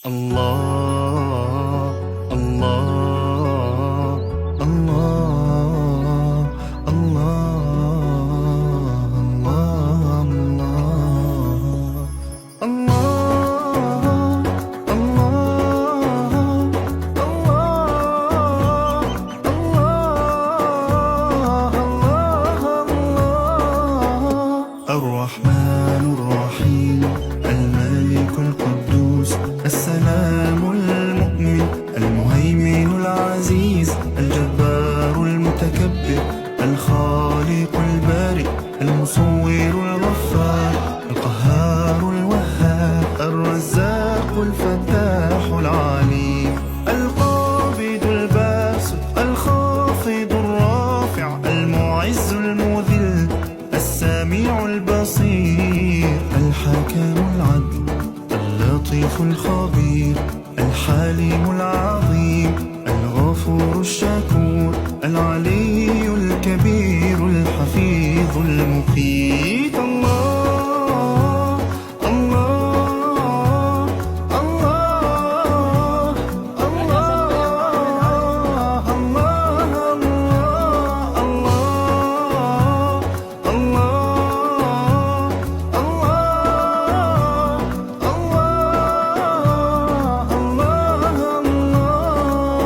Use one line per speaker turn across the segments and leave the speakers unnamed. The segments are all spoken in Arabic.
الله الله الله الله الله الله الرحمن الرحيم الملك القدوس السلام المؤمن المهيمن العزيز الجبار المتكبر الخالق البارئ المصور الغفار القهار الوهاب الرزاق الفتاح العليم القابض الباسط الخافض الرافع المعز المذل السميع البصير الحكم العدل اللطيف الخبير الحليم العظيم الغفور الشكور العلي الكبير الحفيظ المقيت الله الله الله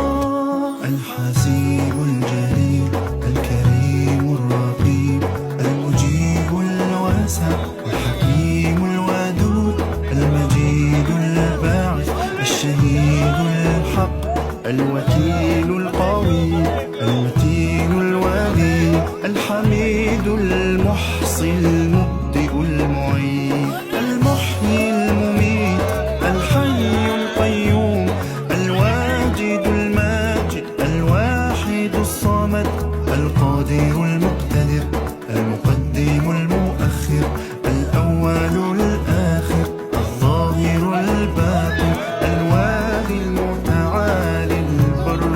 الله الحسيب الجليل الكريم الرقيب المجيب الواسع الحكيم الودود المجيد الباعث الشهيد الحق الوكيل القوي المتين الولي الحميد المحصي المبدئ المعيد المحيي المميت الحي القيوم الواجد الماجد الواحد الصمد القادر المقتدر المقدم المؤخر الأول الآخر الظاهر الباطن الوالي المتعالي البر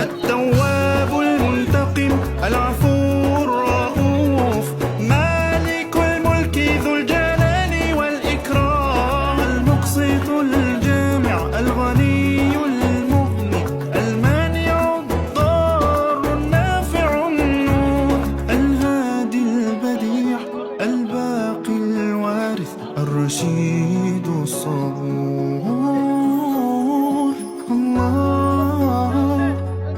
التواب المنتقم العفو الرؤوف مالك الملك ذو الجلال والإكرام المقسط الجامع الغني المغني المانع الضار النافع النور الهادي البديع الباقي الوارث الرشيد الصبور الله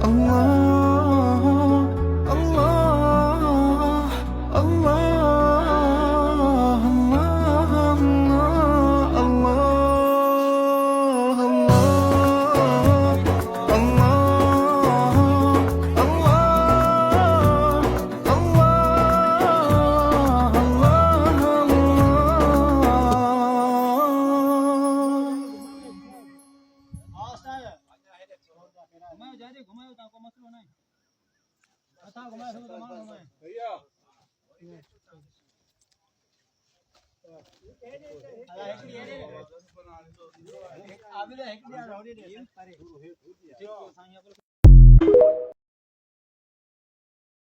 الله الله الله
घुमायो तो आपको मसलो नहीं अच्छा घुमाया सब तो मारो घुमाए भैया अभी तो एक दिया रोडी दे अरे